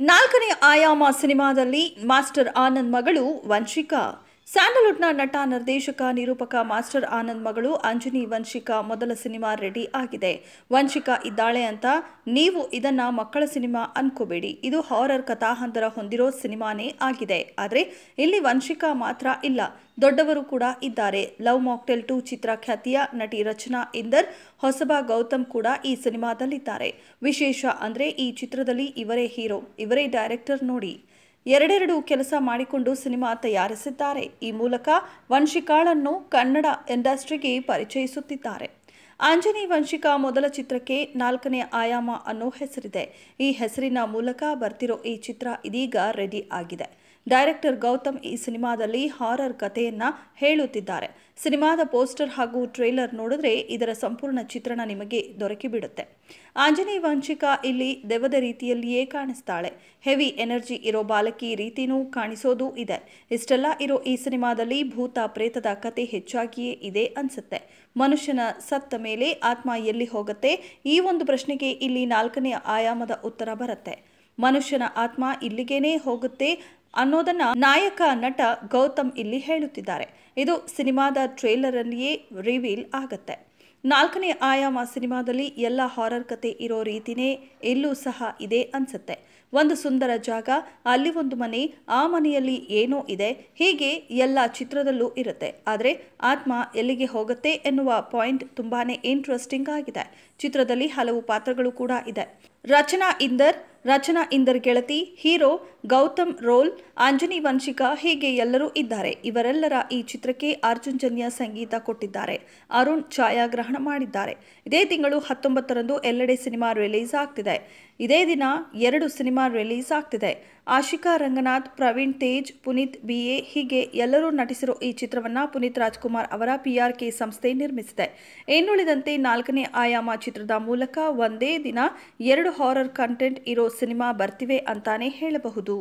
ನಾಲ್ಕನೇ ಆಯಾಮ ಸಿನಿಮಾದಲ್ಲಿ ಮಾಸ್ಟರ್ ಆನಂದ್ ಮಗಳು ವಂಶಿಕಾ. ಸ್ಯಾಂಡಲ್ವುಡ್ನ ನಟ, ನಿರ್ದೇಶಕ, ನಿರೂಪಕ ಮಾಸ್ಟರ್ ಆನಂದ್ ಮಗಳು ಅಂಜನಿ ವಂಶಿಕಾ ಮೊದಲ ಸಿನಿಮಾ ರೆಡಿ ಆಗಿದೆ. ವಂಶಿಕಾ ಇದ್ದಾಳೆ ಅಂತ ನೀವು ಇದನ್ನ ಮಕ್ಕಳ ಸಿನಿಮಾ ಅನ್ಕೋಬೇಡಿ. ಇದು ಹಾರರ್ ಕಥಾಹಂದರ ಹೊಂದಿರೋ ಸಿನಿಮಾನೇ ಆಗಿದೆ. ಆದ್ರೆ ಇಲ್ಲಿ ವಂಶಿಕಾ ಮಾತ್ರ ಇಲ್ಲ, ದೊಡ್ಡವರು ಕೂಡ ಇದ್ದಾರೆ. ಲವ್ ಮಾಕ್ಟೇಲ್ 2 ಚಿತ್ರ ಖ್ಯಾತಿಯ ನಟಿ ರಚನಾ ಇಂದರ್, ಹೊಸಬ ಗೌತಮ್ ಕೂಡ ಈ ಸಿನಿಮಾದಲ್ಲಿದ್ದಾರೆ. ವಿಶೇಷ ಅಂದ್ರೆ ಈ ಚಿತ್ರದಲ್ಲಿ ಇವರೇ ಹೀರೋ, ಇವರೇ ಡೈರೆಕ್ಟರ್ ನೋಡಿ. ಎರಡೆರಡು ಕೆಲಸ ಮಾಡಿಕೊಂಡು ಸಿನಿಮಾ ತಯಾರಿಸಿದ್ದಾರೆ. ಈ ಮೂಲಕ ವಂಶಿಕಾಳನ್ನು ಕನ್ನಡ ಇಂಡಸ್ಟ್ರಿಗೆ ಪರಿಚಯಿಸುತ್ತಿದ್ದಾರೆ. ಅಂಜನಿ ವಂಶಿಕಾ ಮೊದಲ ಚಿತ್ರಕ್ಕೆ ನಾಲ್ಕನೇ ಆಯಾಮ ಅನ್ನೋ ಹೆಸರಿದೆ. ಈ ಹೆಸರಿನ ಮೂಲಕ ಬರ್ತಿರೋ ಈ ಚಿತ್ರ ಇದೀಗ ರೆಡಿ ಆಗಿದೆ. ಡೈರೆಕ್ಟರ್ ಗೌತಮ್ ಈ ಸಿನಿಮಾದಲ್ಲಿ ಹಾರರ್ ಕಥೆಯನ್ನ ಹೇಳುತ್ತಿದ್ದಾರೆ. ಸಿನಿಮಾದ ಪೋಸ್ಟರ್ ಹಾಗೂ ಟ್ರೇಲರ್ ನೋಡಿದ್ರೆ ಇದರ ಸಂಪೂರ್ಣ ಚಿತ್ರಣ ನಿಮಗೆ ದೊರಕಿಬಿಡುತ್ತೆ. ಅಂಜನಿ ವಂಶಿಕಾ ಇಲ್ಲಿ ದೆವ್ವದ ರೀತಿಯಲ್ಲಿಯೇ ಕಾಣಿಸ್ತಾಳೆ. ಹೆವಿ ಎನರ್ಜಿ ಇರೋ ಬಾಲಕಿ ರೀತಿನೂ ಕಾಣಿಸೋದು ಇದೆ. ಇಷ್ಟೆಲ್ಲ ಇರೋ ಈ ಸಿನಿಮಾದಲ್ಲಿ ಭೂತ ಪ್ರೇತದ ಕತೆ ಹೆಚ್ಚಾಗಿಯೇ ಇದೆ ಅನ್ಸುತ್ತೆ. ಮನುಷ್ಯನ ಸತ್ತ ಮೇಲೆ ಆತ್ಮ ಎಲ್ಲಿ ಹೋಗುತ್ತೆ? ಈ ಒಂದು ಪ್ರಶ್ನೆಗೆ ಇಲ್ಲಿ ನಾಲ್ಕನೇ ಆಯಾಮದ ಉತ್ತರ ಬರುತ್ತೆ. ಮನುಷ್ಯನ ಆತ್ಮ ಇಲ್ಲಿಗೇನೆ ಹೋಗುತ್ತೆ ಅನ್ನೋದನ್ನ ನಾಯಕ ನಟ ಗೌತಮ್ ಇಲ್ಲಿ ಹೇಳುತ್ತಿದ್ದಾರೆ. ಇದು ಸಿನಿಮಾದ ಟ್ರೇಲರ್ ಅಲ್ಲಿಯೇ ರಿವೀಲ್ ಆಗತ್ತೆ. ನಾಲ್ಕನೇ ಆಯಾಮ ಸಿನಿಮಾದಲ್ಲಿ ಎಲ್ಲ ಹಾರರ್ ಕತೆ ಇರೋ ರೀತಿನೇ ಇಲ್ಲೂ ಸಹ ಇದೆ ಅನ್ಸುತ್ತೆ. ಒಂದು ಸುಂದರ ಜಾಗ, ಅಲ್ಲಿ ಒಂದು ಮನೆ, ಆ ಮನೆಯಲ್ಲಿ ಏನೋ ಇದೆ, ಹೀಗೆ ಎಲ್ಲ ಚಿತ್ರದಲ್ಲೂ ಇರುತ್ತೆ. ಆದರೆ ಆತ್ಮ ಎಲ್ಲಿಗೆ ಹೋಗುತ್ತೆ ಎನ್ನುವ ಪಾಯಿಂಟ್ ತುಂಬಾನೇ ಇಂಟ್ರೆಸ್ಟಿಂಗ್ ಆಗಿದೆ. ಚಿತ್ರದಲ್ಲಿ ಹಲವು ಪಾತ್ರಗಳು ಕೂಡ ಇದೆ. ರಚನಾ ಇಂದರ್ ಗೆಳತಿ, ಹೀರೋ ಗೌತಮ್ ರೋಲ್, ಅಂಜನಿ ವಂಶಿಕಾ, ಹೀಗೆ ಎಲ್ಲರೂ ಇದ್ದಾರೆ. ಇವರೆಲ್ಲರ ಈ ಚಿತ್ರಕ್ಕೆ ಅರ್ಜುನ್ ಜನ್ಯ ಸಂಗೀತ ಕೊಟ್ಟಿದ್ದಾರೆ. ಅರುಣ್ ಛಾಯಾಗ್ರಹಣ ಮಾಡಿದ್ದಾರೆ. ಇದೇ ತಿಂಗಳು 19ರಂದು ಎಲ್ಲೆಡೆ ಸಿನಿಮಾ ರಿಲೀಸ್ ಆಗ್ತಿದೆ. ಇದೇ ದಿನ 2 ಸಿನಿಮಾ ರಿಲೀಸ್ ಆಗ್ತಿದೆ. ಆಶಿಕಾ ರಂಗನಾಥ್, ಪ್ರವೀಣ್ ತೇಜ್, ಪುನೀತ್ BA, ಹೀಗೆ ಎಲ್ಲರೂ ನಟಿಸಿರೋ ಈ ಚಿತ್ರವನ್ನ ಪುನೀತ್ ರಾಜ್ಕುಮಾರ್ ಅವರ PRK ಸಂಸ್ಥೆ ನಿರ್ಮಿಸಿದೆ. ಇನ್ನುಳಿದಂತೆ ನಾಲ್ಕನೇ ಆಯಾಮ ಚಿತ್ರದ ಮೂಲಕ ಒಂದೇ ದಿನ 2 ಹಾರರ್ ಕಂಟೆಂಟ್ ಇರೋ ಸಿನಿಮಾ ಬರ್ತಿವೆ ಅಂತಾನೆ ಹೇಳಬಹುದು.